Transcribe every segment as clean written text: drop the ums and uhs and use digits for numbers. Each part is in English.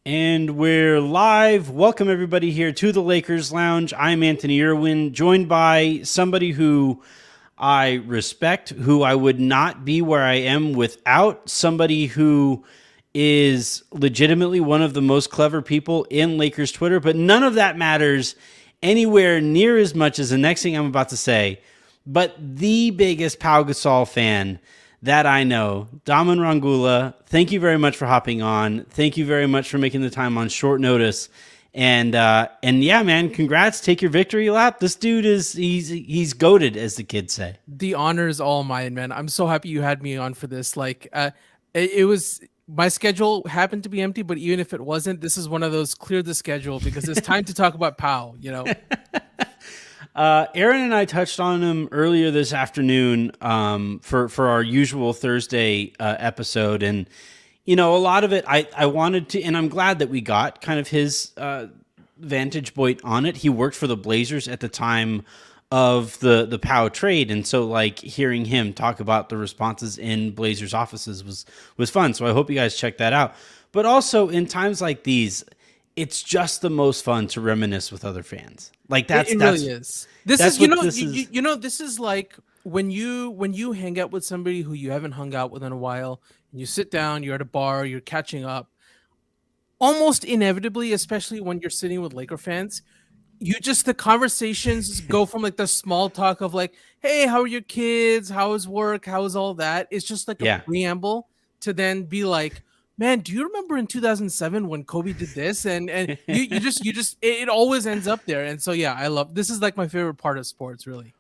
And we're live. Welcome everybody here to the Lakers Lounge. I'm Anthony Irwin, joined by somebody who I respect, who I would not be where I am without, somebody who is legitimately one of the most clever people in Lakers Twitter, but none of that matters anywhere near as much as the next thing I'm about to say. But the biggest Pau Gasol fan that I know, Daman Rangoola, thank you very much for hopping on. Thank you very much for making the time on short notice. And yeah, man, congrats. Take your victory lap. This dude he's goated, as the kids say. The honor is all mine, man. I'm so happy you had me on for this. It was my schedule happened to be empty, but even if it wasn't, this is one of those clear the schedule because it's time to talk about Pau, Aaron and I touched on him earlier this afternoon for our usual Thursday episode. And, a lot of it I wanted to, and I'm glad that we got kind of his vantage point on it. He worked for the Blazers at the time of the Pau trade. And so hearing him talk about the responses in Blazers offices was fun. So I hope you guys check that out. But also in times like these, it's just the most fun to reminisce with other fans. It really is. This is like when you hang out with somebody who you haven't hung out with in a while, and you sit down, you're at a bar, you're catching up. Almost inevitably, especially when you're sitting with Laker fans, the conversations go from the small talk of hey, how are your kids? How is work? How is all that? It's just a preamble to then be like, man, do you remember in 2007 when Kobe did this? And it always ends up there. And so, yeah, I love, this is my favorite part of sports, really.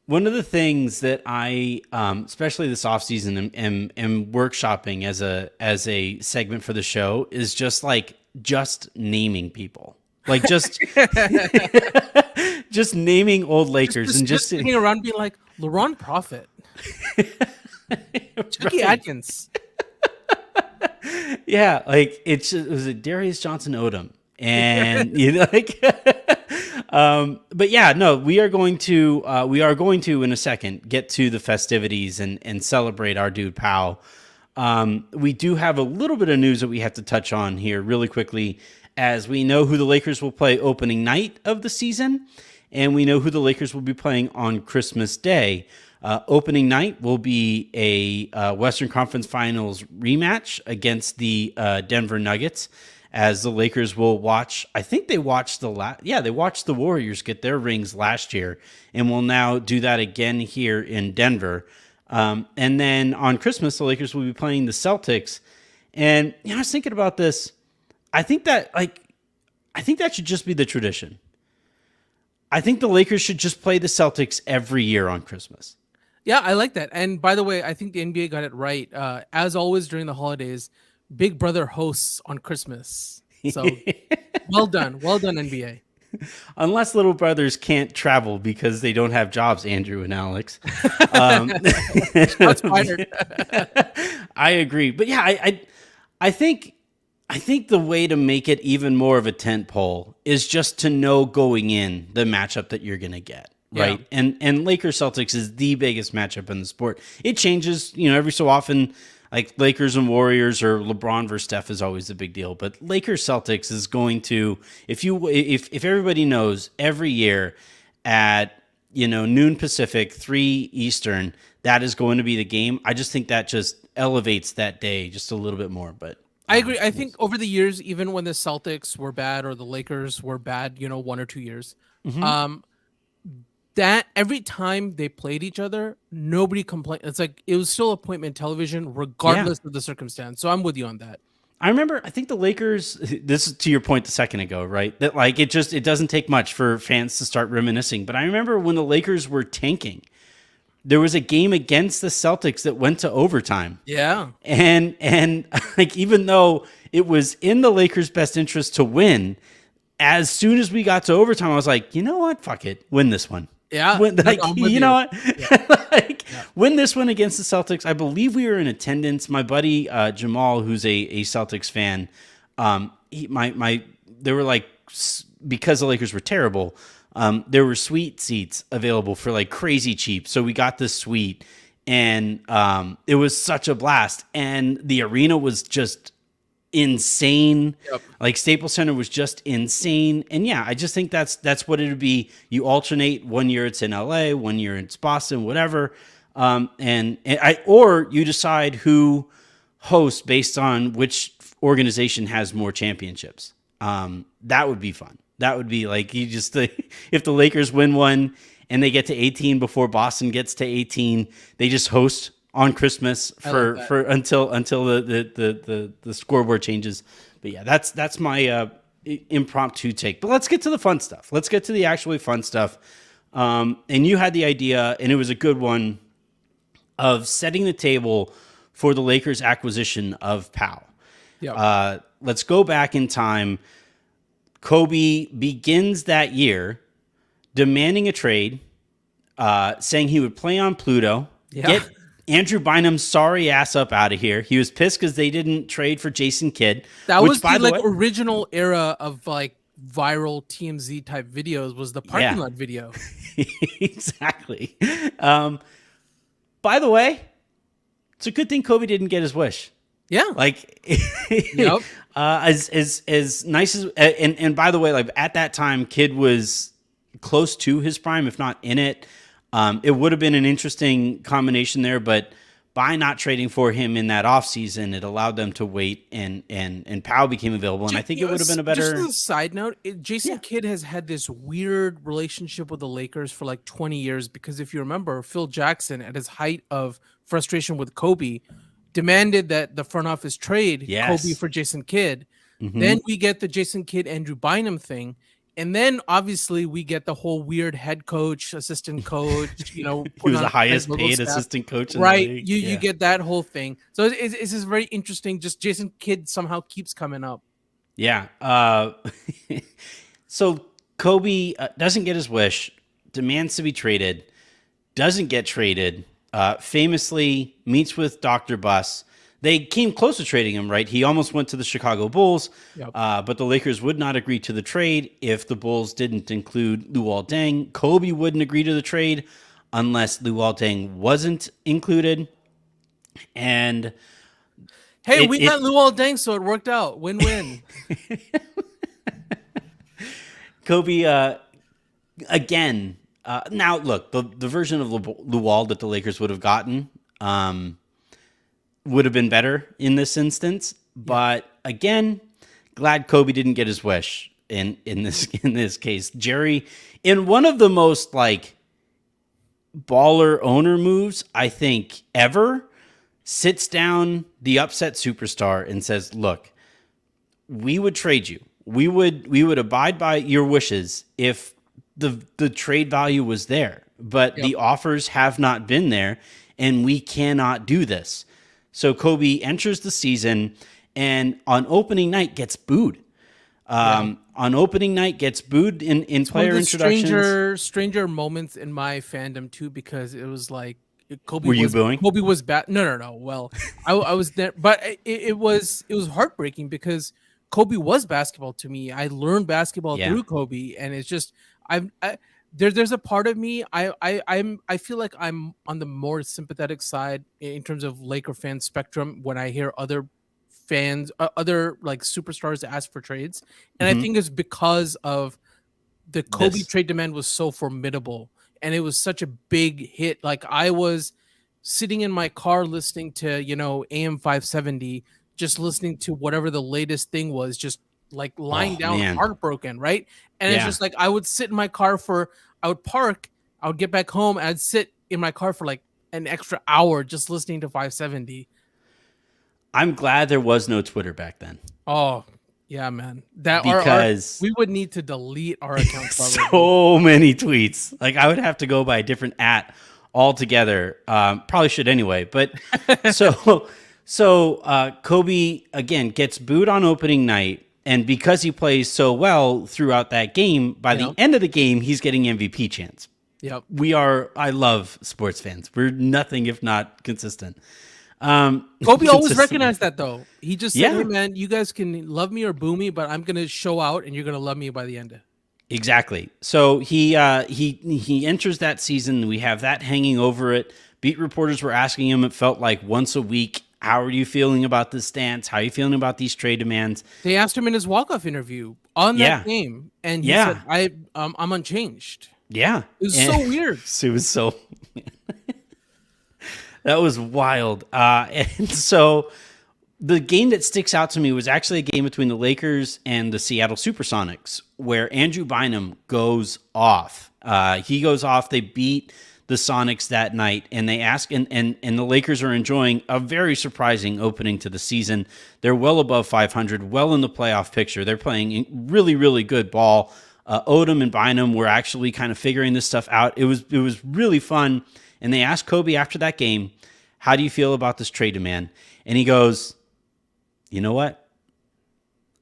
One of the things that I, especially this offseason, am workshopping as a segment for the show is just naming people. Just naming old Lakers and just sitting around being like LeBron Prophet, Chucky Atkins. Yeah, it was a Darius Johnson Odom, and but yeah, no, we are going to in a second get to the festivities and celebrate our dude Pau. We do have a little bit of news that we have to touch on here really quickly, as we know who the Lakers will play opening night of the season, and we know who the Lakers will be playing on Christmas Day. Opening night will be a Western Conference Finals rematch against the Denver Nuggets, as the Lakers will watch. I think they watched they watched the Warriors get their rings last year, and will now do that again here in Denver. And then on Christmas, the Lakers will be playing the Celtics. And I was thinking about this. I think that should just be the tradition. I think the Lakers should just play the Celtics every year on Christmas. Yeah, I like that. And by the way, I think the NBA got it right. As always during the holidays, Big Brother hosts on Christmas. So well done, NBA. Unless little brothers can't travel because they don't have jobs, Andrew and Alex. Shots fired. I agree, but yeah, I think the way to make it even more of a tent pole is just to know going in the matchup that you're going to get. Right. Yeah. And Lakers Celtics is the biggest matchup in the sport. It changes, every so often, like Lakers and Warriors or LeBron versus Steph is always a big deal. But Lakers Celtics is going to, if everybody knows, every year at noon Pacific, 3 Eastern, that is going to be the game. I just think that just elevates that day just a little bit more. But I agree. I think over the years, even when the Celtics were bad or the Lakers were bad, 1 or 2 years, that every time they played each other, nobody complained. It's it was still appointment television, regardless of the circumstance. So I'm with you on that. I remember, I think the Lakers, this is to your point a second ago, right? That it doesn't take much for fans to start reminiscing. But I remember when the Lakers were tanking, there was a game against the Celtics that went to overtime. Yeah. And even though it was in the Lakers' best interest to win, as soon as we got to overtime, I was like, you know what? Fuck it. Win this one. Yeah. What? Yeah. Win this one against the Celtics. I believe we were in attendance. My buddy Jamal, who's a Celtics fan, they were because the Lakers were terrible, there were suite seats available for crazy cheap. So we got this suite, and it was such a blast. And the arena was just insane. Yep. Like Staples Center was just insane. And yeah, I just think that's what it would be. You alternate, 1 year it's in LA, 1 year it's Boston, whatever. Or you decide who hosts based on which organization has more championships. That would be fun. That would be like, if the Lakers win one and they get to 18 before Boston gets to 18, they just host on Christmas for until the scoreboard changes. But yeah, that's my impromptu take. But let's get to the fun stuff. Let's get to the actually fun stuff. And you had the idea, and it was a good one, of setting the table for the Lakers' acquisition of Pau. Yep. Let's go back in time. Kobe begins that year demanding a trade, saying he would play on Pluto, get Andrew Bynum's sorry ass up out of here. He was pissed because they didn't trade for Jason Kidd. That was the original era of like viral TMZ type videos, was the parking lot video. Exactly. By the way, it's a good thing Kobe didn't get his wish. Yeah. Like, yep. As nice as, and by the way, like at that time, Kidd was close to his prime, if not in it. It would have been an interesting combination there, but by not trading for him in that offseason, it allowed them to wait, and Pau became available. And I think it would have been a better. Just as a side note, Jason Kidd has had this weird relationship with the Lakers for like 20 years, because if you remember, Phil Jackson, at his height of frustration with Kobe, demanded that the front office trade Kobe for Jason Kidd. Mm-hmm. Then we get the Jason Kidd, Andrew Bynum thing. And then obviously we get the whole weird head coach, assistant coach, he was the highest paid assistant coach in right? the league. You get that whole thing. So it's just very interesting. Just Jason Kidd somehow keeps coming up. Yeah. So Kobe doesn't get his wish, demands to be traded, doesn't get traded, famously meets with Dr. Buss. They came close to trading him, right? He almost went to the Chicago Bulls, but the Lakers would not agree to the trade if the Bulls didn't include Luol Deng. Kobe wouldn't agree to the trade unless Luol Deng wasn't included. And hey, we got Luol Deng, so it worked out. Win-win. Kobe, again, now look, the version of Luol that the Lakers would have gotten would have been better in this instance, but again, glad Kobe didn't get his wish in this case. Jerry, in one of the most like baller owner moves I think ever, sits down the upset superstar and says, "Look, we would trade you. We would abide by your wishes if the trade value was there, but the offers have not been there, and we cannot do this." So Kobe enters the season, and on opening night gets booed. On opening night gets booed in player introductions. Stranger moments in my fandom too, because it was like Kobe. Were you booing? Kobe was bad. No. Well, I was there, but it was heartbreaking because Kobe was basketball to me. I learned basketball through Kobe, and it's just there's a part of me I feel like I'm on the more sympathetic side in terms of Laker fan spectrum when I hear other fans, other like superstars ask for trades, and I think it's because of the Kobe trade demand was so formidable, and it was such a big hit. Like I was sitting in my car listening to AM 570, just listening to whatever the latest thing was, just like lying down heartbroken, right? And it's just like I would sit in my car I would park, I would get back home, I'd sit in my car for like an extra hour just listening to 570. I'm glad there was no Twitter back then. Oh, yeah, man. Because we would need to delete our accounts. So many tweets. Like I would have to go by a different @ altogether. Probably should anyway. But so Kobe again gets booed on opening night. And because he plays so well throughout that game, by the end of the game, he's getting MVP chance. Yep. I love sports fans. We're nothing if not consistent. Kobe always recognized that though. He just said, "Hey man, you guys can love me or boo me, but I'm going to show out and you're going to love me by the end." Exactly. So he enters that season. We have that hanging over it. Beat reporters were asking him, it felt like once a week, How are you feeling about this stance? How are you feeling about these trade demands? They asked him in his walk-off interview on that game, and he said, I'm unchanged. Yeah. It was so weird. It was so that was wild. And so the game that sticks out to me was actually a game between the Lakers and the Seattle Supersonics, where Andrew Bynum goes off. He goes off. They beat the Sonics that night, and they ask, and the Lakers are enjoying a very surprising opening to the season. They're well above 500, well in the playoff picture. They're playing really, really good ball. Odom and Bynum were actually kind of figuring this stuff out. It was really fun. And they asked Kobe after that game, how do you feel about this trade demand? And he goes, you know what?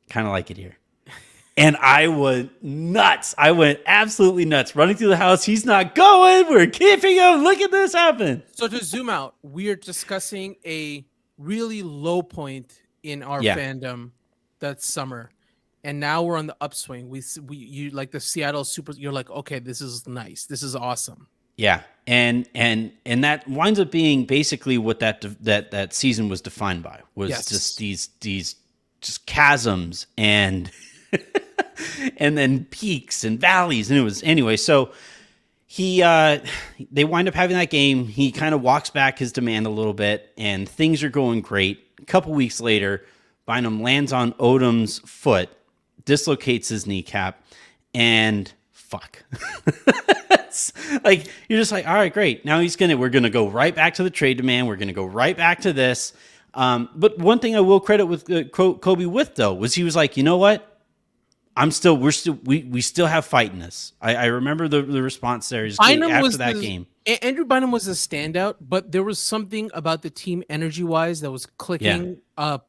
Kind of like it here. And I went nuts. I went absolutely nuts. Running through the house. He's not going. We're keeping him. Look at this happen. So to zoom out, we're discussing a really low point in our fandom that summer. And now we're on the upswing. You like the Seattle Super. You're like, okay, this is nice. This is awesome. Yeah, and that winds up being basically what that season was defined by, was just these just chasms and and then peaks and valleys, and it was anyway. So they wind up having that game. He kind of walks back his demand a little bit, and things are going great. A couple weeks later, Bynum lands on Odom's foot, dislocates his kneecap, and fuck. Like, you're just like, all right, great. Now we're gonna go right back to the trade demand. We're gonna go right back to this. But one thing I will credit with Kobe with, though, was he was like, you know what? we still have fight in this. I remember the response there after that game. Andrew Bynum was a standout, but there was something about the team energy wise that was clicking up.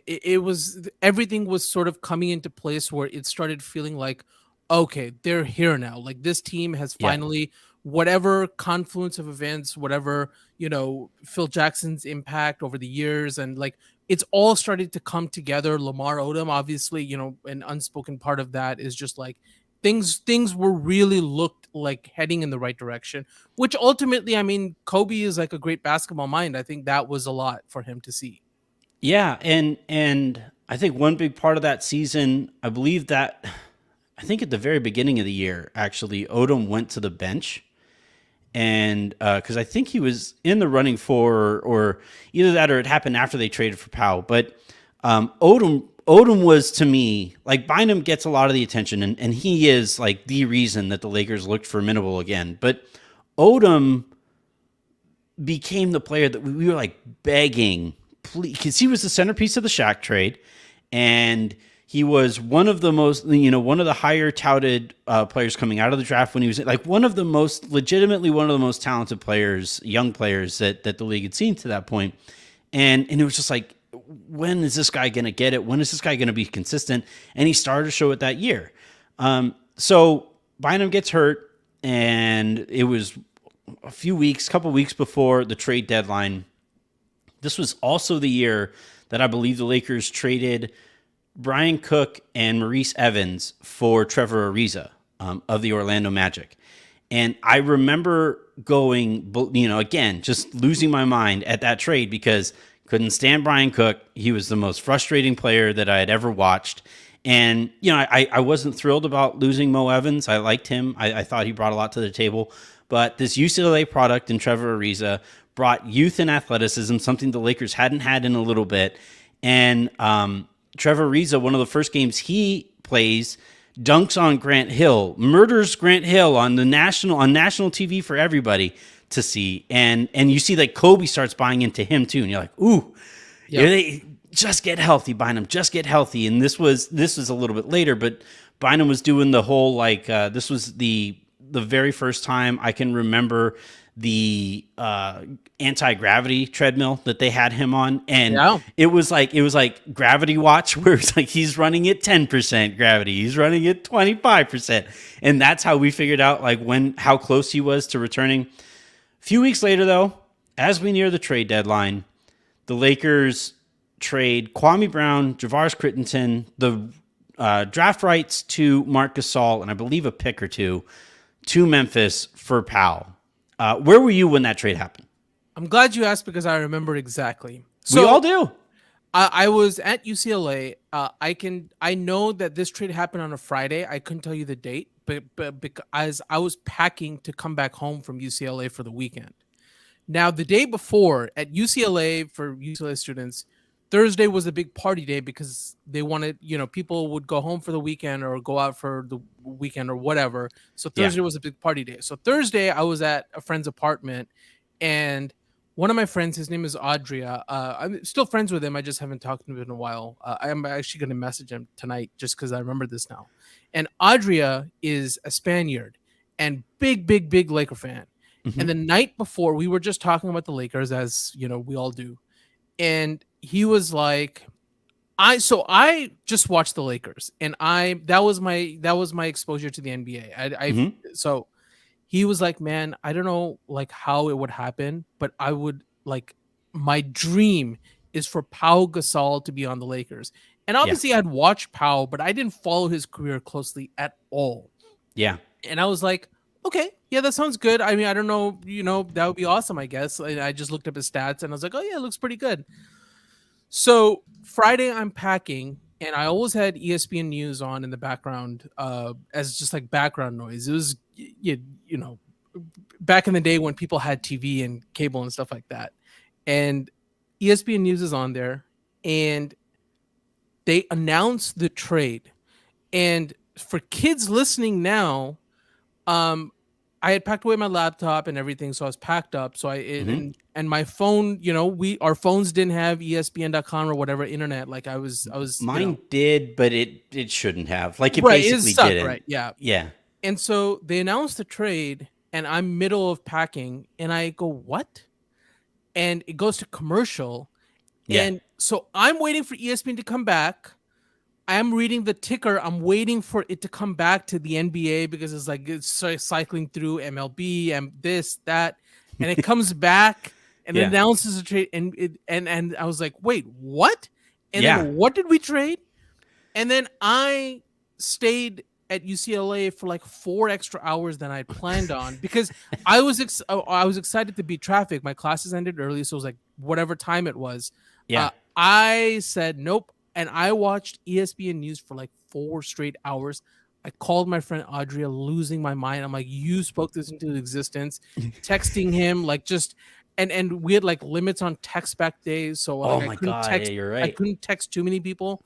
It was, everything was sort of coming into place where it started feeling like, okay, they're here now. Like, this team has finally, whatever confluence of events, whatever, Phil Jackson's impact over the years, and like, it's all started to come together. Lamar Odom, obviously, an unspoken part of that is just like things were really looked like heading in the right direction, which ultimately, I mean, Kobe is like a great basketball mind. I think that was a lot for him to see. Yeah. And I think one big part of that season, I think at the very beginning of the year, actually, Odom went to the bench, and because I think he was in the running for, or either that or it happened after they traded for Pau. But Odom was, to me, like, Bynum gets a lot of the attention, and he is like the reason that the Lakers looked formidable again. But Odom became the player that we were like begging, please, because he was the centerpiece of the Shaq trade, and he was one of the most, one of the higher touted players coming out of the draft when he was like legitimately one of the most talented players, young players that the league had seen to that point. And it was just like, when is this guy going to get it? When is this guy going to be consistent? And he started to show it that year. So Bynum gets hurt, and it was couple weeks before the trade deadline. This was also the year that I believe the Lakers traded Brian Cook and Maurice Evans for Trevor Ariza of the Orlando Magic. And I remember going, again, just losing my mind at that trade because couldn't stand Brian Cook. He was the most frustrating player that I had ever watched. And, I wasn't thrilled about losing Mo Evans. I liked him. I thought he brought a lot to the table. But this UCLA product in Trevor Ariza brought youth and athleticism, something the Lakers hadn't had in a little bit. And Trevor Ariza, one of the first games he plays, dunks on Grant Hill, murders Grant Hill on national TV for everybody to see. And you see like Kobe starts buying into him too. And you're like, ooh, just get healthy, Bynum, just get healthy. And this was a little bit later, but Bynum was doing the whole, like, this was the very first time I can remember the anti-gravity treadmill that they had him on, and it was like Gravity Watch, where it's like he's running at 10% gravity, he's running at 25%, and that's how we figured out like how close he was to returning. A few weeks later, though, as we near the trade deadline, the Lakers trade Kwame Brown, Javaris Crittenton, the draft rights to Marc Gasol, and I believe a pick or two to Memphis for Pau. Where were you when that trade happened? I'm glad you asked because I remember exactly. We So all do. I was at UCLA. I know that this trade happened on a Friday. I couldn't tell you the date, but because I was packing to come back home from UCLA for the weekend. Now, the day before at UCLA, for UCLA students, Thursday was a big party day because they wanted, people would go home for the weekend or go out for the weekend or whatever. So Yeah. Thursday was a big party day. So Thursday, I was at a friend's apartment, and one of my friends, his name is Adria. I'm still friends with him. I just haven't talked to him in a while. I'm actually going to message him tonight just because I remember this now. And Adria is a Spaniard and big, big, big Laker fan. Mm-hmm. And the night before, we were just talking about the Lakers, as we all do. And he was like, I just watched the Lakers, and that was my exposure to the NBA. So he was like, man, I don't know like how it would happen, but I would like, my dream is for Pau Gasol to be on the Lakers. And obviously I'd watched Pau, but I didn't follow his career closely at all. Yeah. And I was like, okay, yeah, that sounds good. I mean, I don't know, that would be awesome, I guess. And I just looked up his stats and I was like, oh yeah, it looks pretty good. So Friday I'm packing, and I always had ESPN News on in the background as just like background noise. It was, back in the day when people had TV and cable and stuff like that. And ESPN News is on there, and they announced the trade. And for kids listening now, I had packed away my laptop and everything, so I was packed up. So and my phone, our phones didn't have ESPN.com or whatever internet. Like I was. Mine did, but it shouldn't have. Like it right, basically it sucked, didn't. right? Yeah. Yeah. And so they announced the trade, and I'm middle of packing, and I go, what? And it goes to commercial. Yeah. And so I'm waiting for ESPN to come back. I'm reading the ticker. I'm waiting for it to come back to the NBA because it's cycling through MLB and this, that, and it comes back and announces a trade. And I was like, wait, what? And then what did we trade? And then I stayed at UCLA for like 4 extra hours than I planned on because I was excited to beat traffic. My classes ended early, so it was like whatever time it was. Yeah. I said nope. And I watched ESPN News for like 4 straight hours. I called my friend Adria, losing my mind. I'm like, you spoke this into existence, texting him like just, and we had like limits on text back days. So like, my God, text, you're right. I couldn't text too many people.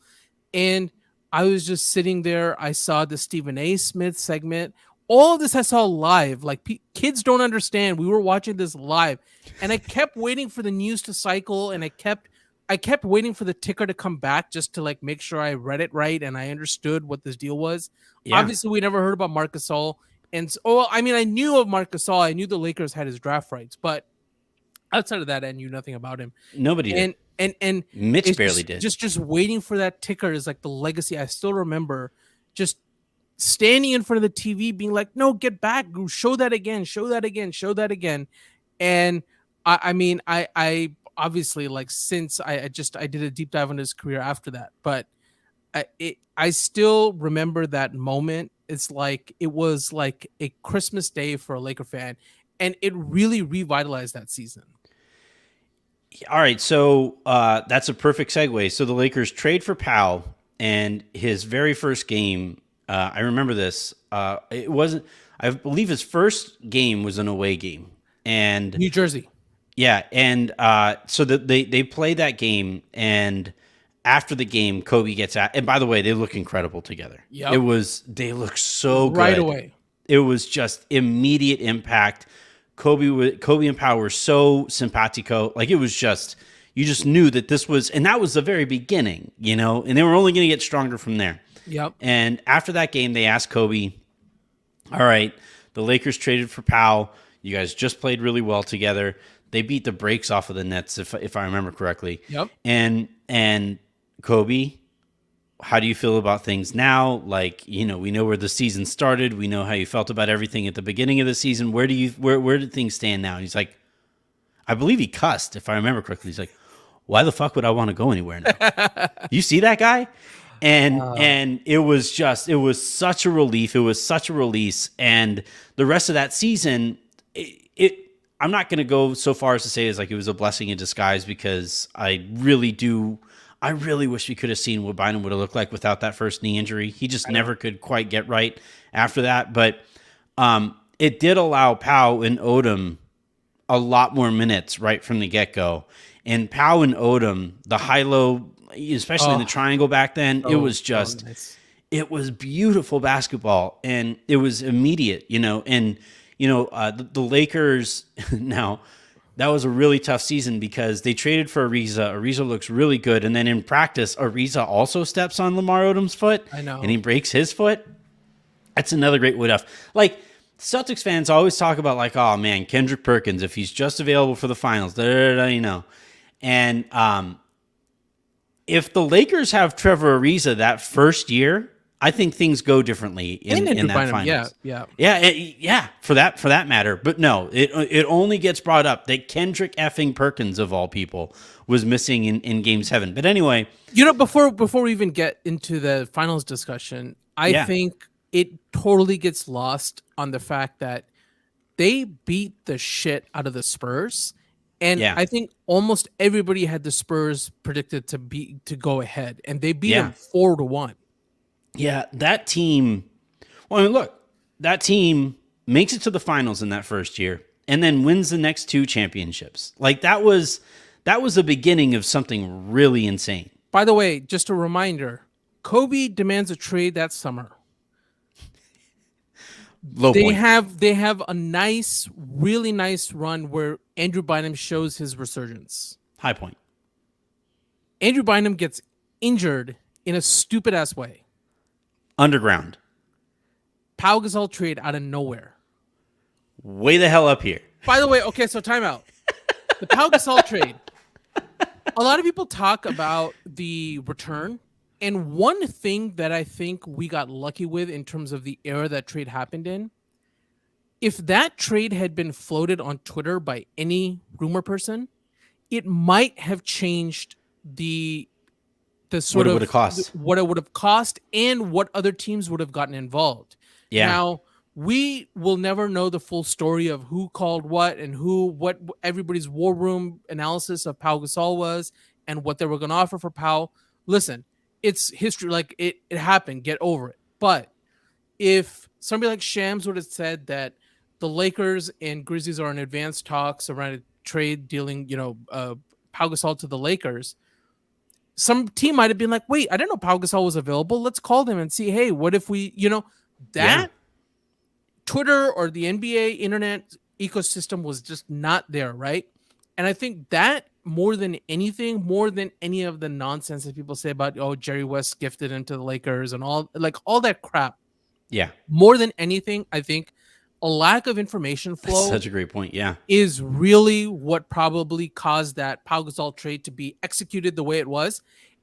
And I was just sitting there. I saw the Stephen A. Smith segment. All of this I saw live. Like kids don't understand. We were watching this live, and I kept waiting for the news to cycle, and I kept waiting for the ticker to come back just to like make sure I read it right and I understood what this deal was. Yeah. Obviously, we never heard about Marc Gasol, and I mean, I knew of Marc Gasol. I knew the Lakers had his draft rights, but outside of that, I knew nothing about him. Nobody did. And Mitch barely did. Just waiting for that ticker is like the legacy. I still remember just standing in front of the TV, being like, "No, get back! Show that again! Show that again! Show that again!" And I obviously, like, since I did a deep dive on his career after that, but I still remember that moment. It's like it was like a Christmas day for a Laker fan, and it really revitalized that season. All right, so that's a perfect segue. So the Lakers trade for Pau, and his very first game, I remember this. It wasn't. I believe his first game was an away game, and New Jersey. Yeah, and so they played that game, and after the game, Kobe gets out. And by the way, they look incredible together. Yeah, they look so good right away. It was just immediate impact. Kobe and Pau were so simpatico. Like it was just, you just knew that this was, and that was the very beginning, and they were only going to get stronger from there. Yep. And after that game, they asked Kobe, all right, the Lakers traded for Pau. You guys just played really well together. They beat the brakes off of the Nets, if I remember correctly. Yep. And Kobe, how do you feel about things now? Like, we know where the season started. We know how you felt about everything at the beginning of the season. Where did things stand now? And he's like, I believe he cussed, if I remember correctly. He's like, why the fuck would I want to go anywhere now? You see that guy? And it was such a relief. It was such a release. And the rest of that season, I'm not going to go so far as to say it was a blessing in disguise, because I really wish we could have seen what Bynum would have looked like without that first knee injury. He just never could quite get right after that. But it did allow Pau and Odom a lot more minutes right from the get-go. And Pau and Odom, the high-low, especially in the triangle back then, it was just, nice. It was beautiful basketball, and it was immediate, and, the Lakers, now, that was a really tough season because they traded for Ariza. Ariza looks really good, and then in practice, Ariza also steps on Lamar Odom's foot, I know, and he breaks his foot. That's another great what if. Like, Celtics fans always talk about, like, oh man, Kendrick Perkins, if he's just available for the finals, and if the Lakers have Trevor Ariza that first year, I think things go differently in that finals. Yeah. For that matter. But no, it only gets brought up that Kendrick effing Perkins, of all people, was missing in Game 7. But anyway, before we even get into the finals discussion, I think it totally gets lost on the fact that they beat the shit out of the Spurs. And I think almost everybody had the Spurs predicted to go ahead, and they beat them 4-1. Yeah, that team. Well, I mean, look, that team makes it to the finals in that first year, and then wins the next 2 championships. Like, that was the beginning of something really insane. By the way, just a reminder: Kobe demands a trade that summer. They have a really nice run where Andrew Bynum shows his resurgence. High point. Andrew Bynum gets injured in a stupid ass way. Underground. Pau Gasol trade out of nowhere. Way the hell up here. By the way, okay, so timeout. The Pau Gasol trade. A lot of people talk about the return. And one thing that I think we got lucky with in terms of the era that trade happened in, if that trade had been floated on Twitter by any rumor person, it might have changed the sort of what it would have cost and what other teams would have gotten involved. Yeah. Now, we will never know the full story of who called what and what everybody's war room analysis of Pau Gasol was and what they were going to offer for Pau. Listen, it's history. Like, it happened. Get over it. But if somebody like Shams would have said that the Lakers and Grizzlies are in advanced talks around a trade dealing, Pau Gasol to the Lakers, some team might have been like, wait, I didn't know Pau Gasol was available. Let's call them and see, hey, what if we, Twitter or the NBA internet ecosystem was just not there, right? And I think that more than anything, more than any of the nonsense that people say about, Jerry West gifted him to the Lakers and all that crap. Yeah. More than anything, I think a lack of information flow. That's such a great point. Yeah. Is really what probably caused that Pau Gasol trade to be executed the way it was.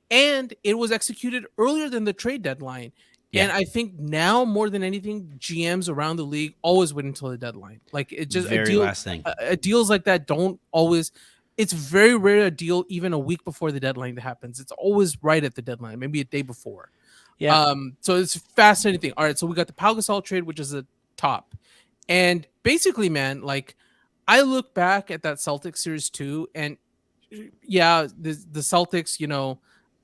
And it was executed earlier than the trade deadline. Yeah. And I think now more than anything, GMs around the league always wait until the deadline. Like, it just last thing. Deals like that don't always. It's very rare a deal even a week before the deadline happens. It's always right at the deadline, maybe a day before. Yeah. So it's a fascinating thing. All right, so we got the Pau Gasol trade, which is the top, and basically, man, like, I look back at that Celtics series too, and the Celtics,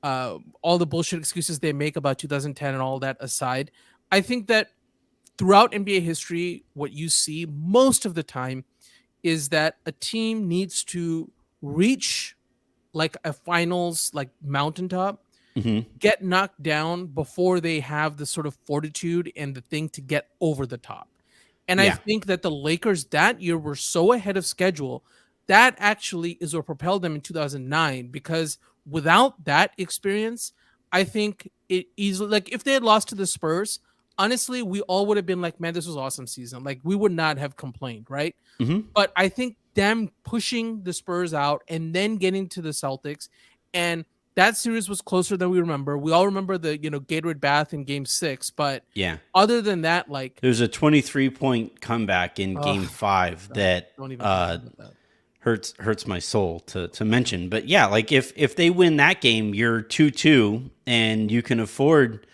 all the bullshit excuses they make about 2010 and all that aside, I think that throughout NBA history, what you see most of the time is that a team needs to reach like a finals, like mountaintop, get knocked down before they have the sort of fortitude and the thing to get over the top. And I think that the Lakers that year were so ahead of schedule that actually is what propelled them in 2009, because without that experience, I think it easily, like, if they had lost to the Spurs, honestly, we all would have been like, man, this was an awesome season. Like, we would not have complained, right? But I think them pushing the Spurs out and then getting to the Celtics, and that series was closer than we remember. We all remember the, Gatorade bath in Game 6, but other than that, like, there's a 23-point comeback in Game 5 that hurts my soul to mention. But yeah, like, if they win that game, you're 2-2 and you can afford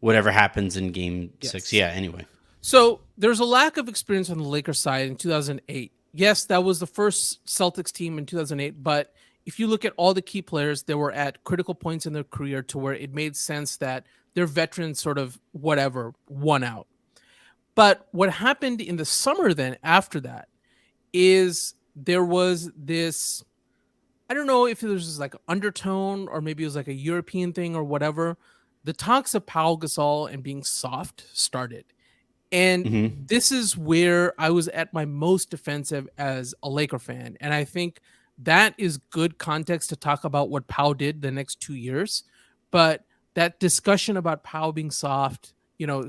whatever happens in Game 6. Yeah, anyway. So there's a lack of experience on the Lakers side in 2008. Yes, that was the first Celtics team in 2008. But if you look at all the key players, they were at critical points in their career to where it made sense that their veterans sort of whatever won out. But what happened in the summer then after that is there was this, I don't know if it was just like undertone or maybe it was like a European thing or whatever. The talks of Pau Gasol and being soft started. And Mm-hmm. this is where I was at my most defensive as a Laker fan. And I think that is good context to talk about what Pau did the next 2 years. But that discussion about Pau being soft,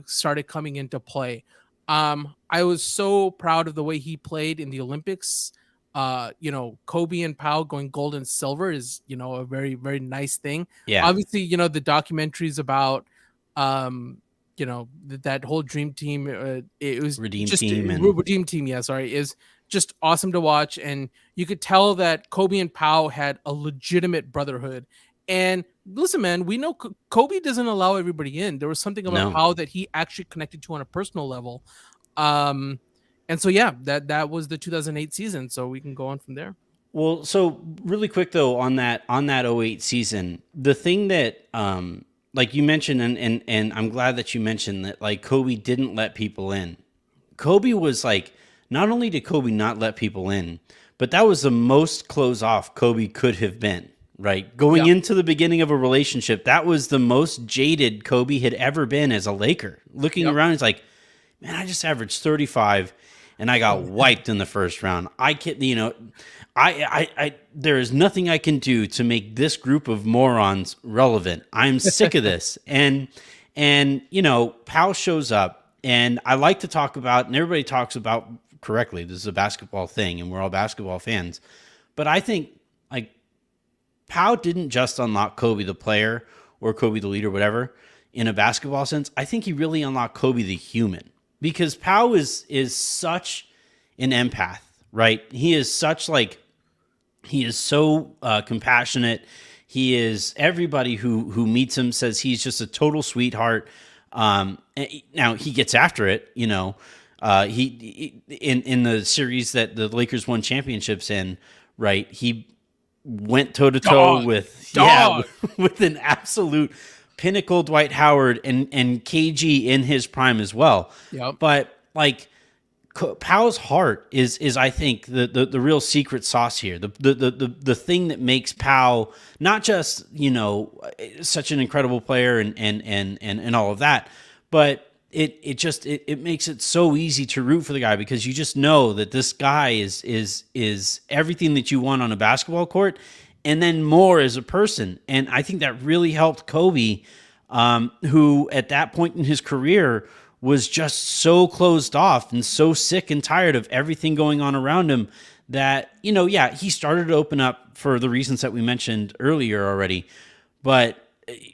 started coming into play. I was so proud of the way he played in the Olympics. Kobe and Pau going gold and silver is, a very, very nice thing. Yeah. Obviously, the documentaries about that whole dream team, it was Redeem just team redeem team, yeah, sorry, is just awesome to watch. And you could tell that Kobe and Pau had a legitimate brotherhood. And listen, man, we know Kobe doesn't allow everybody in. There was something about Pau that he actually connected to on a personal level. And so yeah, that was the 2008 season, so we can go on from there. Well, so really quick though on that 08 season, the thing that like you mentioned, and I'm glad that you mentioned that, like, Kobe didn't let people in. Kobe was like, not only did Kobe not let people in, but that was the most close off Kobe could have been, right? Going into the beginning of a relationship, that was the most jaded Kobe had ever been as a Laker. Looking around, he's like, man, I just averaged 35 and I got wiped in the first round. I can't, I there is nothing I can do to make this group of morons relevant. I'm sick of this. And Pau shows up, and I like to talk about, and everybody talks about correctly, this is a basketball thing and we're all basketball fans. But I think, like, Pau didn't just unlock Kobe the player or Kobe the leader, whatever, in a basketball sense. I think he really unlocked Kobe the human, because Pau is such an empath, right? He is such, like, he is so compassionate. He is, everybody who meets him says he's just a total sweetheart. Now he gets after it, he in the series that the Lakers won championships in, right? He went toe to toe with with an absolute pinnacle Dwight Howard and KG in his prime as well. Yep. But, like, Pau's heart is I think the real secret sauce here. The thing that makes Pau not just, such an incredible player and all of that, but it makes it so easy to root for the guy, because you just know that this guy is everything that you want on a basketball court, and then more as a person. And I think that really helped Kobe, who at that point in his career was just so closed off and so sick and tired of everything going on around him that, he started to open up for the reasons that we mentioned earlier already. But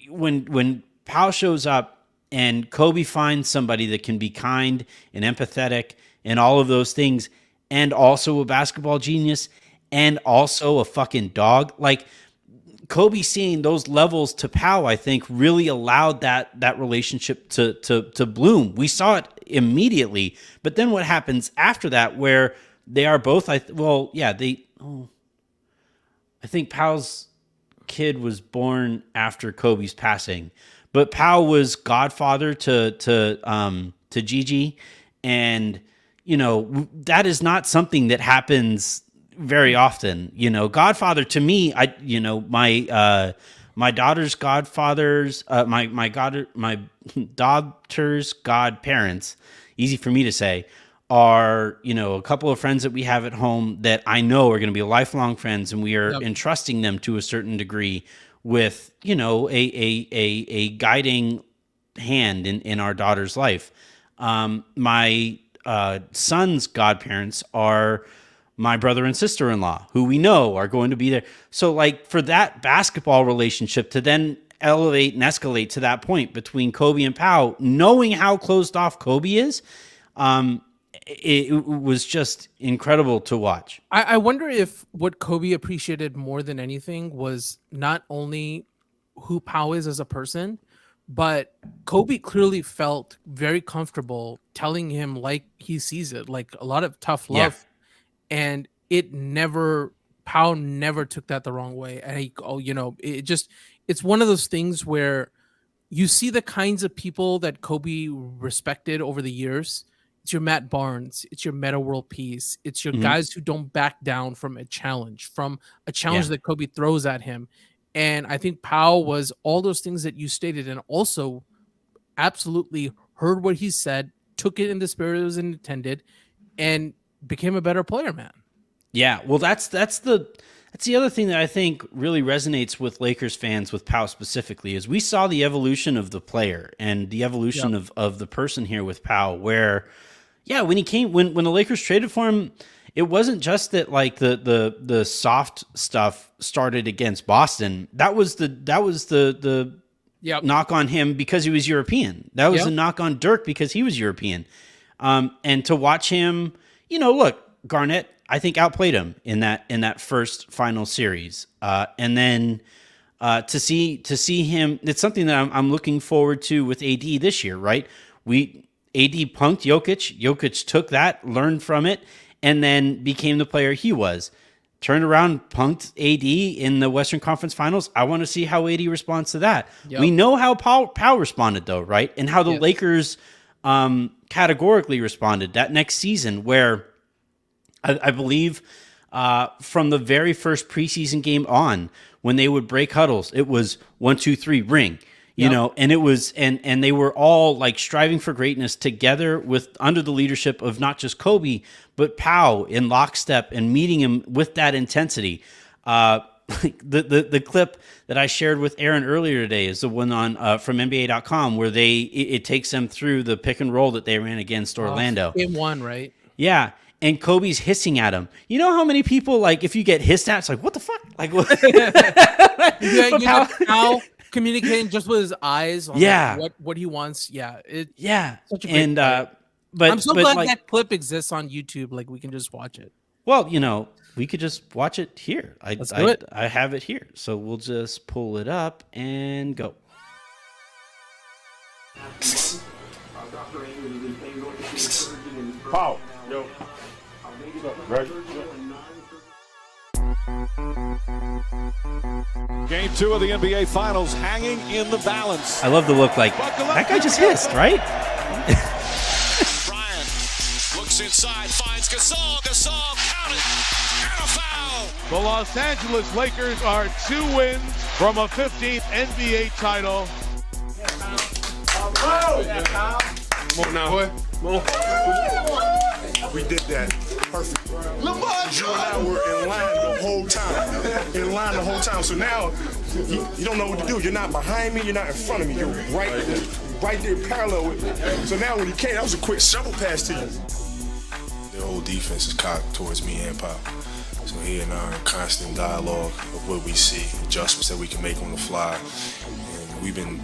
when Pau shows up and Kobe finds somebody that can be kind and empathetic and all of those things, and also a basketball genius and also a fucking dog, like, Kobe seeing those levels to Pau, I think, really allowed that relationship to bloom. We saw it immediately, but then what happens after that, where they are both, I think Pau's kid was born after Kobe's passing, but Pau was godfather to Gigi, and that is not something that happens very often. Godfather to me, my daughter's godfathers, my daughter's godparents, easy for me to say, are, a couple of friends that we have at home that I know are going to be lifelong friends, and we are entrusting them to a certain degree with, a guiding hand in our daughter's life. My son's godparents are my brother and sister-in-law, who we know are going to be there. So, like, for that basketball relationship to then elevate and escalate to that point between Kobe and Pau, knowing how closed off Kobe is, it was just incredible to watch. I wonder if what Kobe appreciated more than anything was not only who Pau is as a person, but Kobe clearly felt very comfortable telling him like he sees it, like a lot of tough love. and Pau never took that the wrong way. And it's one of those things where you see the kinds of people that Kobe respected over the years. It's your Matt Barnes, it's your Meta World Peace, it's your guys who don't back down from a challenge that Kobe throws at him. And I think Pau was all those things that you stated, and also absolutely heard what he said, took it in the spirit it was intended, and became a better player, man. Yeah, well, that's the other thing that I think really resonates with Lakers fans, with Pau specifically, is we saw the evolution of the player and the evolution of the person here with Pau, where, when he came, when the Lakers traded for him, it wasn't just that like the soft stuff started against Boston. That was the knock on him because he was European. That was the knock on Dirk because he was European. And to watch him, look, Garnett, I think, outplayed him in that first final series. And then to see him, it's something that I'm looking forward to with AD this year, right? AD punked Jokic. Jokic took that, learned from it, and then became the player he was. Turned around, punked AD in the Western Conference Finals. I want to see how AD responds to that. Yep. We know how Pau responded, though, right? And how the Lakers categorically responded that next season, where I believe from the very first preseason game on, when they would break huddles, it was 1, 2, 3, ring. You know, and it was, and they were all like striving for greatness together under the leadership of not just Kobe, but Pau in lockstep and meeting him with that intensity. The clip that I shared with Aaron earlier today is the one on from NBA.com where it takes them through the pick and roll that they ran against Orlando. Game 1, right? Yeah. And Kobe's hissing at him. You know how many people, like, if you get hissed at, it's like, what the fuck? Like, what? Pau communicating just with his eyes on what he wants. Yeah. Such a great but I'm so glad that clip exists on YouTube. Like, we can just watch it. Well, we could just watch it here. Let's do it. I have it here. So we'll just pull it up and go. Pau, yo. Right. Game 2 of the NBA Finals hanging in the balance. I love the look. Like, that guy just hissed, right? Bryant looks inside, finds Gasol. Gasol, count it, and a foul. The Los Angeles Lakers are 2 wins from a 15th NBA title. Come on now, boy. Come on. We did that. Perfect. You and I were in line the whole time. So now you don't know what to do. You're not behind me. You're not in front of me. You're right there parallel with me. So now when he came, that was a quick shovel pass to you. The whole defense is cocked towards me and Pau. So he and I are in constant dialogue of what we see, adjustments that we can make on the fly. And we've been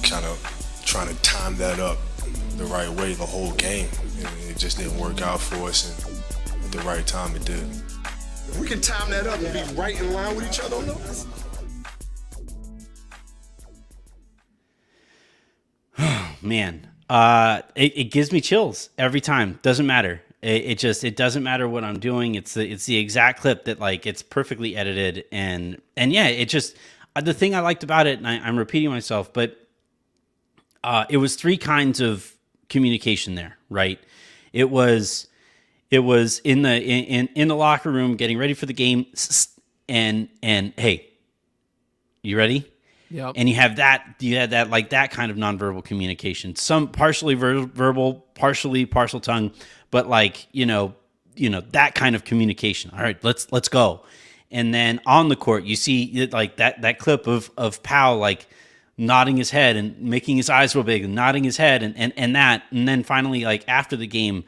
kind of trying to time that up the right way the whole game. And it just didn't work out for us, and at the right time it did. If we can time that up and be right in line with each other on those. Man, it gives me chills every time. Doesn't matter. It doesn't matter what I'm doing. It's the exact clip that, like, it's perfectly edited, and yeah, it just, the thing I liked about it, and I'm repeating myself, but it was 3 kinds of communication there, right? It was in the locker room getting ready for the game, and hey, you ready? Yeah. And you had that like that kind of nonverbal communication, some partially verbal, partially partial tongue, but like that kind of communication. All right, let's go. And then on the court, you see like that clip of Pau like nodding his head and making his eyes real big and nodding his head and then finally, like, after the game,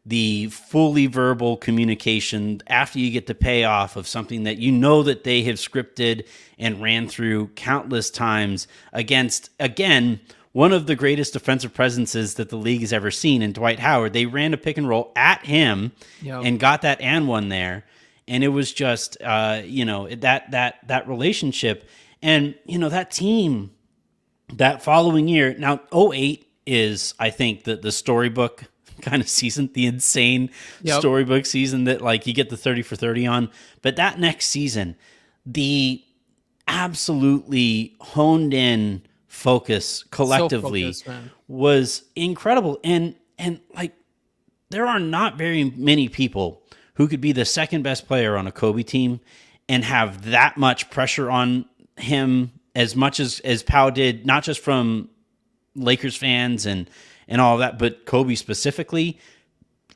the fully verbal communication after you get the payoff of something that that they have scripted and ran through countless times against, again, one of the greatest defensive presences that the league has ever seen in Dwight Howard. They ran a pick and roll at him and got that and one there. And it was just, that relationship. And, that team, that following year, now 2008 is, I think, the storybook kind of season, the insane Yep. storybook season that like you get the 30 for 30 on. But that next season, the absolutely honed in focus collectively was incredible. And like there are not very many people who could be the second best player on a Kobe team and have that much pressure on him as much as Pau did, not just from Lakers fans and all of that, but Kobe specifically,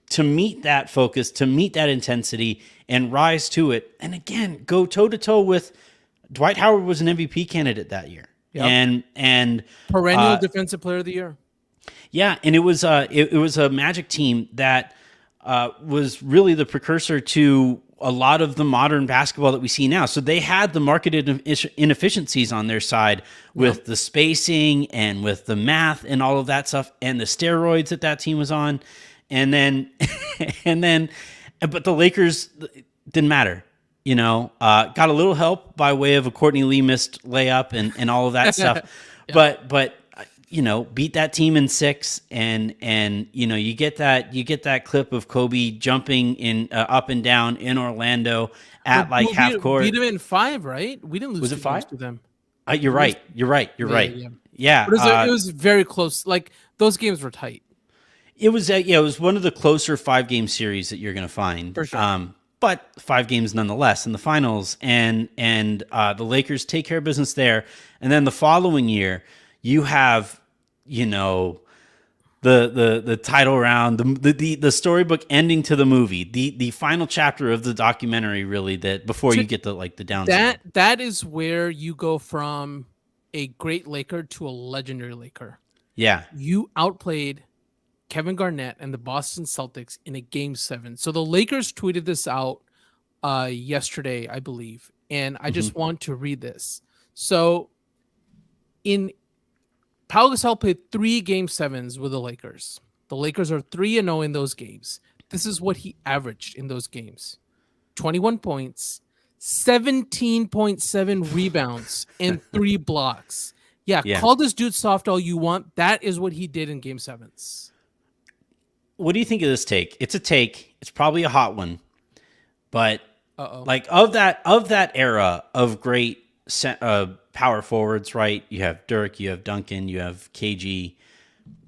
to meet that focus, to meet that intensity and rise to it. And again, go toe to toe with Dwight Howard was an MVP candidate that year. Yep. And perennial defensive player of the year. Yeah. And it was a Magic team that was really the precursor to a lot of the modern basketball that we see now. So they had the marketed inefficiencies on their side with the spacing and with the math and all of that stuff and the steroids that team was on. And then, but the Lakers didn't matter, got a little help by way of a Courtney Lee missed layup and all of that stuff. Yeah. But beat that team in 6 and you get that clip of Kobe jumping in up and down in Orlando at half court. Beat them in 5, right? We didn't lose. Was it 5 to them? You're right. Right. Yeah. But it was very close. Like those games were tight. It was it was one of the closer 5-game series that you're going to find. For sure. But 5 games nonetheless in the finals, and the Lakers take care of business there. And then the following year, you have, the title round, the storybook ending to the movie, the final chapter of the documentary, really, that before you get the downside. That is where you go from a great Laker to a legendary Laker. Yeah. You outplayed Kevin Garnett and the Boston Celtics in a Game 7. So the Lakers tweeted this out yesterday, I believe, and I just want to read this. So Pau Gasol played 3 Game 7s with the Lakers. The Lakers are 3-0 in those games. This is what he averaged in those games. 21 points, 17.7 rebounds, and 3 blocks. Yeah, call this dude soft all you want. That is what he did in Game 7s. What do you think of this take? It's a take. It's probably a hot one. But like of that era of great power forwards, right? You have Dirk, you have Duncan, you have KG.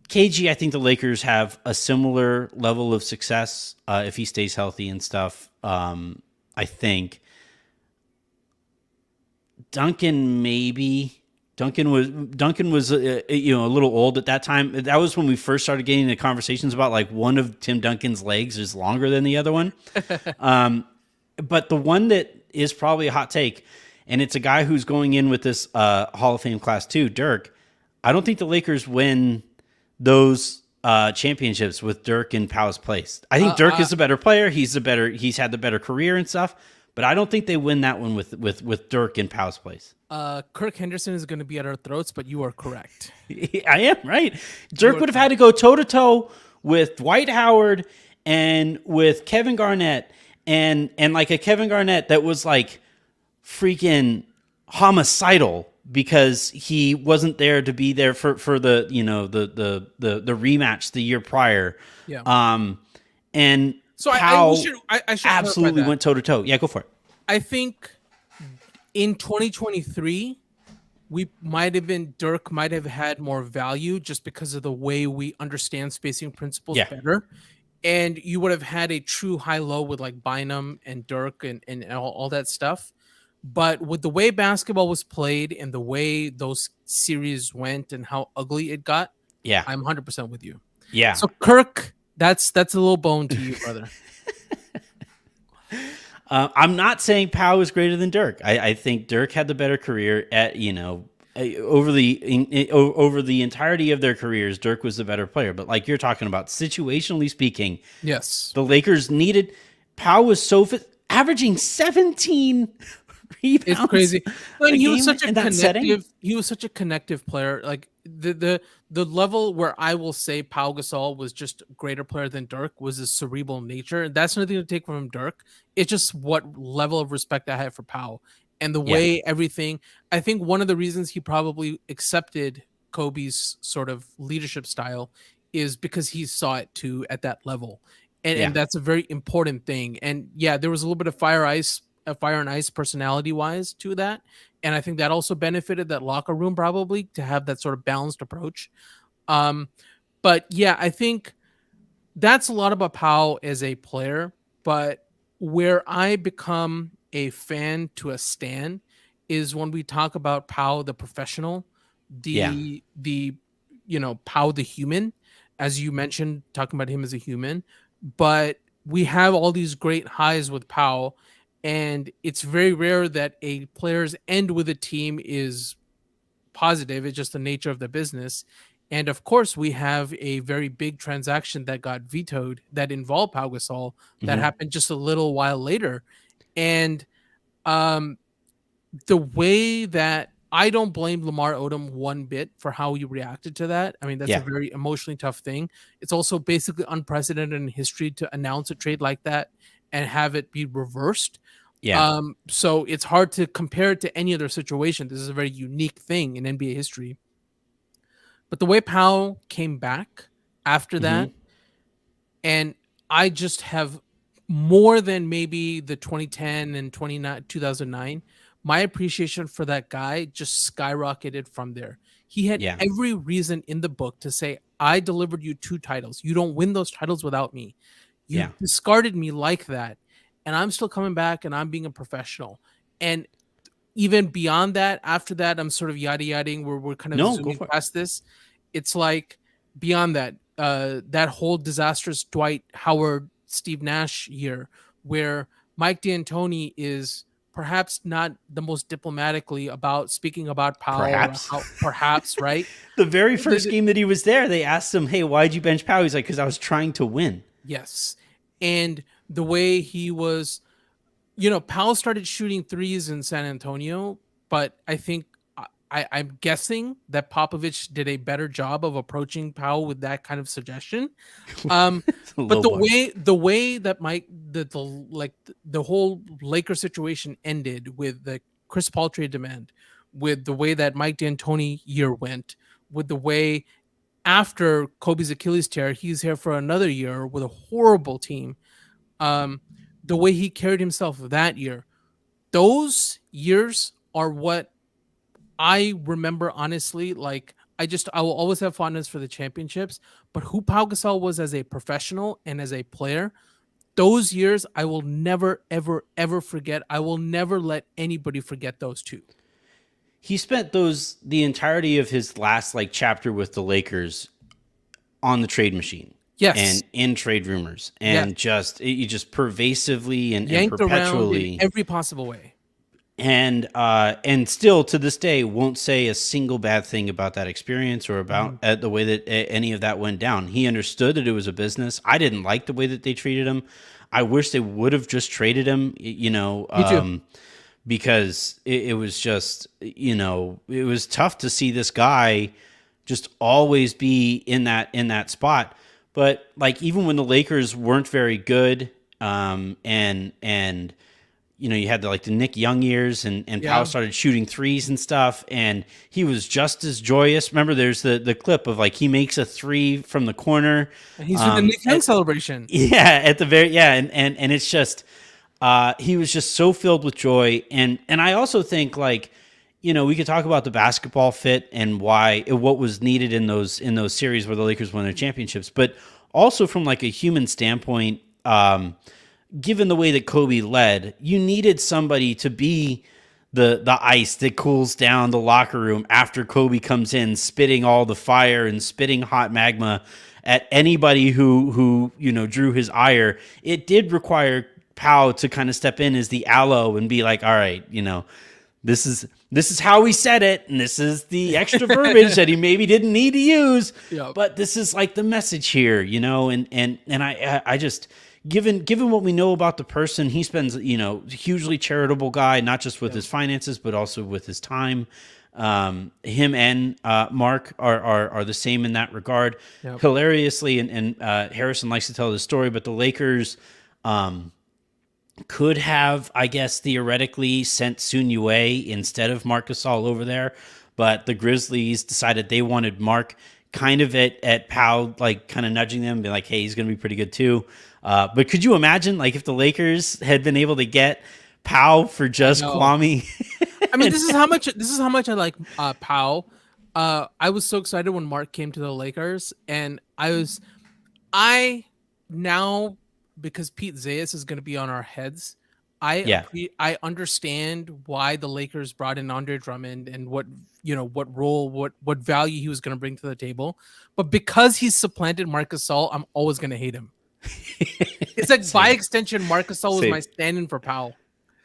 KG, I think the Lakers have a similar level of success if he stays healthy and stuff. I think Duncan maybe. Duncan was a little old at that time. That was when we first started getting into conversations about like one of Tim Duncan's legs is longer than the other one. But the one that is probably a hot take, and it's a guy who's going in with this Hall of Fame class too, Dirk. I don't think the Lakers win those championships with Dirk in Pau's place. I think Dirk is a better player. He's had the better career and stuff. But I don't think they win that one with Dirk in Pau's place. Kirk Henderson is going to be at our throats, but you are correct. I am right. Dirk would have had to go toe-to-toe with Dwight Howard and with Kevin Garnett and like a Kevin Garnett that was like freaking homicidal because he wasn't there to be there for the the rematch the year prior. Yeah. And so Pau I should absolutely went toe-to-toe. Yeah, go for it. I think in 2023, Dirk might have had more value just because of the way we understand spacing principles better. And you would have had a true high-low with like Bynum and Dirk and all that stuff. But with the way basketball was played and the way those series went and how ugly it got, I'm 100% with you. Yeah. So Kirk, that's a little bone to you, brother. I'm not saying Pau is greater than Dirk. I think Dirk had the better career over the entirety of their careers. Dirk was the better player, but like you're talking about, situationally speaking, yes, the Lakers needed. Pau was so fit, averaging 17 rebounds. It's crazy. Like, he was such a connective. He was such a connective player. Like the level where I will say Pau Gasol was just a greater player than Dirk was his cerebral nature. That's nothing to take from Dirk. It's just what level of respect I had for Pau and the way everything. I think one of the reasons he probably accepted Kobe's sort of leadership style is because he saw it too at that level. And Yeah. and that's a very important thing. And yeah, there was a little bit of fire and ice personality wise to that. And I think that also benefited that locker room probably to have that sort of balanced approach. Um, but yeah, I think that's a lot about Pau as a player. But where I become a fan to a stan is when we talk about Pau the professional, Yeah. the Pau the human, as you mentioned, talking about him as a human. But we have all these great highs with Pau, and it's very rare that a player's end with a team is positive. It's just the nature of the business. And of course, we have a very big transaction that got vetoed that involved Pau Gasol that happened just a little while later. And um, the way that I don't blame Lamar Odom one bit for how he reacted to that. I mean, that's a very emotionally tough thing. It's also basically unprecedented in history to announce a trade like that and have it be reversed. Yeah. So it's hard to compare it to any other situation. This is a very unique thing in NBA history. But the way Pau came back after that, and I just have more than maybe the 2010 and 2009, my appreciation for that guy just skyrocketed from there. He had every reason in the book to say, I delivered you 2 titles. You don't win those titles without me. You discarded me like that. And I'm still coming back and I'm being a professional. And even beyond that, after that, I'm sort of yada-yadaing where we're kind of zooming past this. It's like beyond that, that whole disastrous Dwight Howard, Steve Nash year where Mike D'Antoni is perhaps not the most diplomatically about speaking about Pau. Perhaps, right? The very first game that he was there, they asked him, hey, why'd you bench Pau? He's like, because I was trying to win. Yes. And the way he was, Pau started shooting threes in San Antonio, but I think I'm guessing that Popovich did a better job of approaching Pau with that kind of suggestion. But the way that the whole Lakers situation ended with the Chris Paul trade demand, with the way that Mike D'Antoni year went, with the way after Kobe's Achilles tear, he's here for another year with a horrible team. The way he carried himself that year, those years are what I remember honestly. Like I will always have fondness for the championships, but who Pau Gasol was as a professional and as a player, those years I will never, ever, ever forget. I will never let anybody forget those 2. He spent the entirety of his last chapter with the Lakers on the trade machine. Yes. And in trade rumors. And just pervasively and yanked perpetually around in every possible way. And still to this day won't say a single bad thing about that experience or about the way that any of that went down. He understood that it was a business. I didn't like the way that they treated him. I wish they would have just traded him, Me too. Because it was just, it was tough to see this guy just always be in that spot. But even when the Lakers weren't very good, and you had the Nick Young years and Pau started shooting threes and stuff, and he was just as joyous. Remember, there's the clip of he makes a 3 from the corner. And he's doing the Nick Young celebration. Yeah, at the very and it's just he was just so filled with joy. And I also think we could talk about the basketball fit and what was needed in those series where the Lakers won their championships, but also from a human standpoint, given the way that Kobe led, you needed somebody to be the ice that cools down the locker room after Kobe comes in, spitting all the fire and spitting hot magma at anybody who drew his ire. It did require Pau to kind of step in as the aloe and be like, all right, this is how we said it, and this is the extra verbiage that he maybe didn't need to use, but this is the message here, and I just given what we know about the person, he spends hugely charitable guy, not just with his finances but also with his time. Him and Mark are the same in that regard. Hilariously, and Harrison likes to tell the story, but the Lakers could have, I guess, theoretically sent Sun Yue instead of Marc Gasol over there, but the Grizzlies decided they wanted Mark kind of at Pau, like kind of nudging them, being like, hey, he's going to be pretty good too. But could you imagine like if the Lakers had been able to get Pau for just Kwame? I mean, this is how much I like Pau. I was so excited when Mark came to the Lakers, and I now, because Pete Zayas is going to be on our heads, I understand why the Lakers brought in Andre Drummond and what role, what value he was going to bring to the table. But because he's supplanted Marc Gasol, I'm always going to hate him. It's like by extension, Marc Gasol was my stand-in for Powell.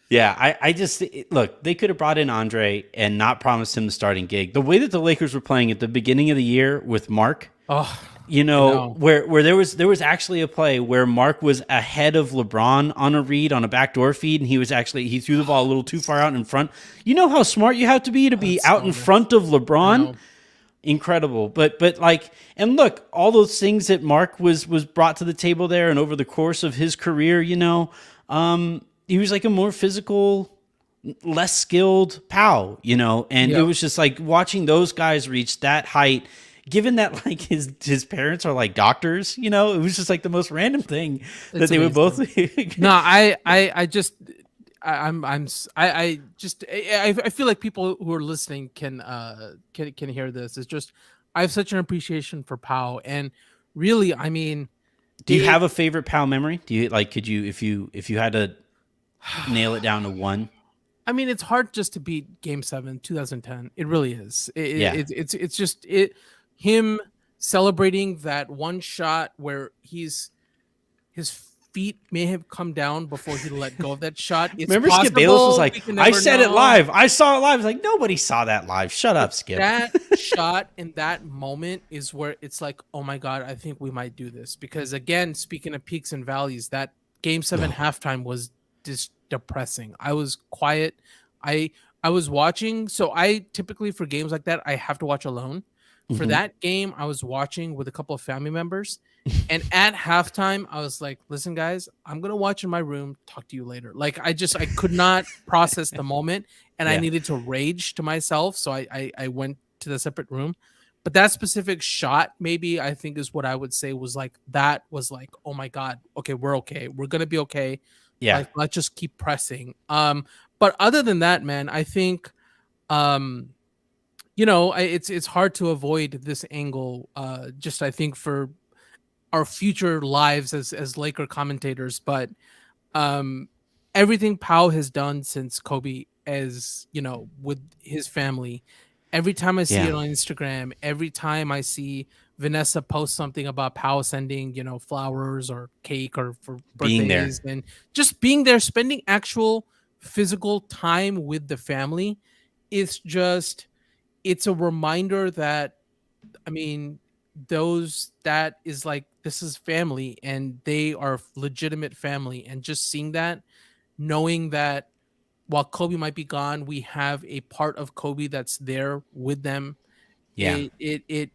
Yeah, I just look, they could have brought in Andre and not promised him the starting gig. The way that the Lakers were playing at the beginning of the year with Mark, where there was actually a play where Mark was ahead of LeBron on a read on a backdoor feed, and he threw the ball a little too far out in front. You know how smart you have to be out in front of LeBron? Incredible. But like, and look, all those things that Mark was brought to the table there, and over the course of his career, he was like a more physical, less skilled Pau, and it was just like watching those guys reach that height, given that like his parents are like doctors, it was just like the most random thing that they would both. No, I feel like people who are listening can hear this. It's just, I have such an appreciation for Pau, and really, I mean, do you have a favorite Pau memory? Do you like, could you, if you had to nail it down to one? I mean, it's hard just to beat Game 7, 2010. It really is. It's just him celebrating that one shot where his feet may have come down before he let go of that shot. It's Remember, Skip Bayless was like, I said it live. I saw it live. It's like, nobody saw that live. Shut up, Skip. That shot in that moment is where it's like, oh my God, I think we might do this. Because again, speaking of peaks and valleys, that Game 7 halftime was just depressing. I was quiet. I was watching. So I typically, for games like that, I have to watch alone. For that game, I was watching with a couple of family members. And at halftime, I was like, listen, guys, I'm going to watch in my room. Talk to you later. Like, I could not process the moment, and I needed to rage to myself. So I went to the separate room. But that specific shot, maybe, I think is what I would say was like, oh my God, okay, we're okay. We're going to be okay. Yeah. Like, let's just keep pressing. But other than that, man, I think, it's hard to avoid this angle. Just, I think, for our future lives as Laker commentators, but everything Pau has done since Kobe, as with his family, every time I see it on Instagram, every time I see Vanessa post something about Pau sending flowers or cake or for birthdays, and just being there, spending actual physical time with the family, it's a reminder that, I mean, that is like, this is family, and they are legitimate family. And just seeing that, knowing that while Kobe might be gone, we have a part of Kobe that's there with them. Yeah. It's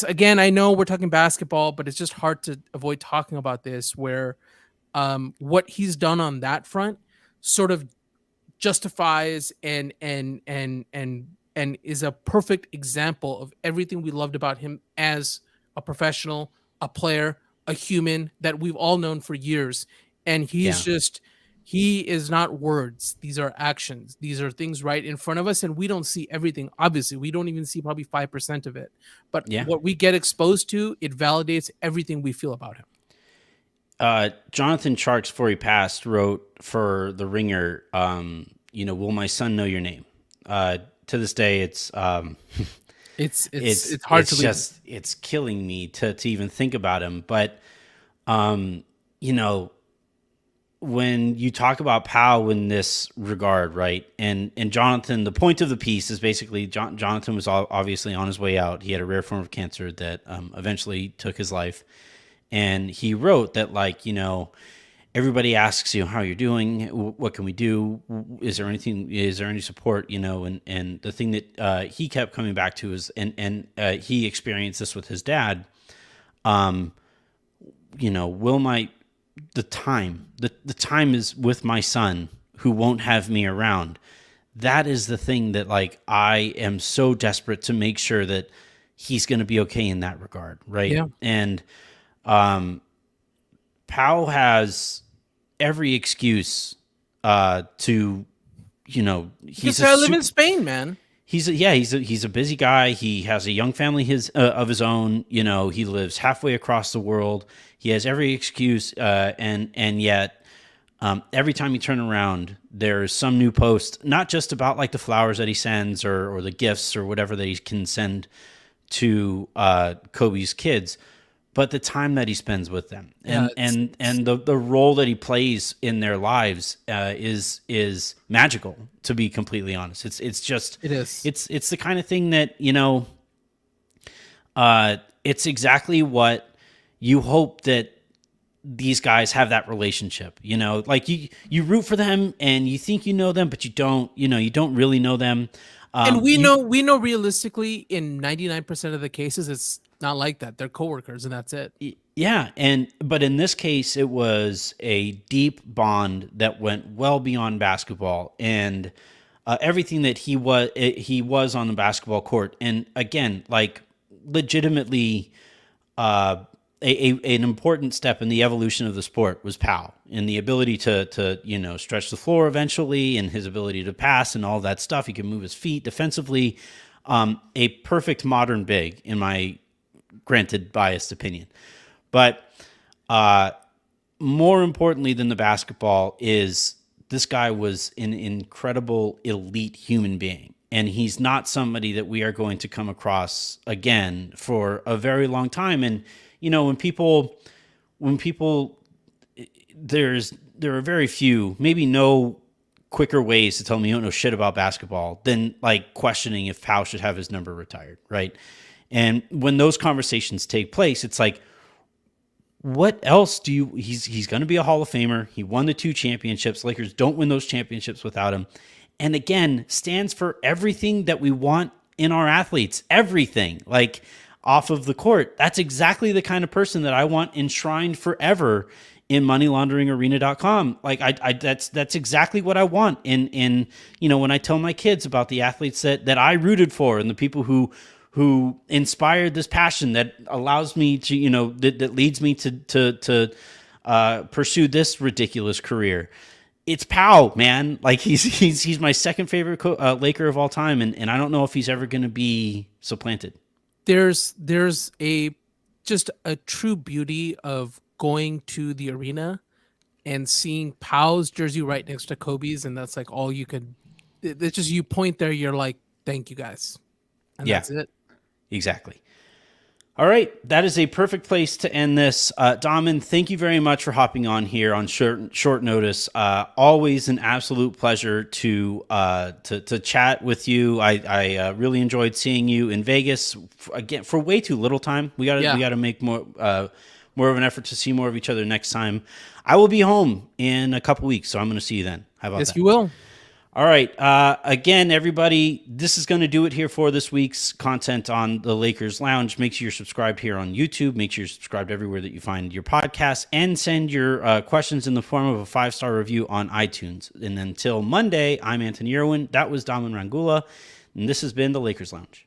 again, I know we're talking basketball, but it's just hard to avoid talking about this, where what he's done on that front sort of justifies and is a perfect example of everything we loved about him as a professional, a player, a human that we've all known for years. And he is not words. These are actions. These are things right in front of us. And we don't see everything. Obviously, we don't even see probably 5% of it. But what we get exposed to, it validates everything we feel about him. Jonathan Sharks, before he passed, wrote for The Ringer, will my son know your name? To this day, it's hard to believe. It's killing me to even think about him. But, when you talk about Pau in this regard, right? And Jonathan, the point of the piece is basically Jonathan was obviously on his way out. He had a rare form of cancer that eventually took his life. And he wrote that, like, everybody asks you how you're doing. What can we do? Is there any support? And the thing that he kept coming back to is, and he experienced this with his dad. The time is with my son who won't have me around. that is the thing that like I am so desperate to make sure that he's going to be okay in that regard, right? Yeah. And Pau has every excuse to, you know, Because I live in Spain, man. He's a busy guy. He has a young family of his own. You know, he lives halfway across the world. He has every excuse, and yet every time you turn around, there's some new post, not just about like the flowers that he sends or the gifts or whatever that he can send to Kobe's kids, but the time that he spends with them and the role that he plays in their lives is magical, to be completely honest. It's the kind of thing that, you know, it's exactly what you hope that these guys have, that relationship, you know, like you root for them and you think you know them, but you don't really know them. And we know realistically in 99% of the cases, it's not like that. They're coworkers and that's it. Yeah. But in this case, it was a deep bond that went well beyond basketball and everything that he was on the basketball court. And again, like legitimately, an important step in the evolution of the sport was Pau, and the ability to you know, stretch the floor eventually, and his ability to pass and all that stuff. He can move his feet defensively. A perfect modern big, in my granted biased opinion. But more importantly than the basketball is this guy was an incredible elite human being. And he's not somebody that we are going to come across again for a very long time. And you know, when people, there are very few, maybe no quicker ways to tell me you don't know shit about basketball than like questioning if Pau should have his number retired, right? And when those conversations take place, it's like, what else do you? He's going to be a Hall of Famer. He won the 2 championships. Lakers don't win those championships without him. And again, stands for everything that we want in our athletes. Everything, like, off of the court. That's exactly the kind of person that I want enshrined forever in moneylaunderingarena.com. Like that's exactly what I want in you know, when I tell my kids about the athletes that I rooted for and the people who inspired this passion that allows me to, you know, that leads me to pursue this ridiculous career. It's Pau, man. Like he's my second favorite Laker of all time, and I don't know if he's ever going to be supplanted. There's a true beauty of going to the arena and seeing Pau's jersey right next to Kobe's, and that's like all you could. It's just, you point there, you're like, thank you guys, and that's it. Exactly. All right, that is a perfect place to end this. Daman, thank you very much for hopping on here on short notice. Always an absolute pleasure to chat with you. I really enjoyed seeing you in Vegas again for way too little time. We gotta make more of an effort to see more of each other next time. I will be home in a couple weeks, so I'm going to see you then. How about that? Yes, you will. All right. Again, everybody, this is going to do it here for this week's content on the Lakers Lounge. Make sure you're subscribed here on YouTube. Make sure you're subscribed everywhere that you find your podcasts, and send your questions in the form of a 5-star review on iTunes. And until Monday, I'm Anthony Irwin. That was Daman Rangoola, and this has been the Lakers Lounge.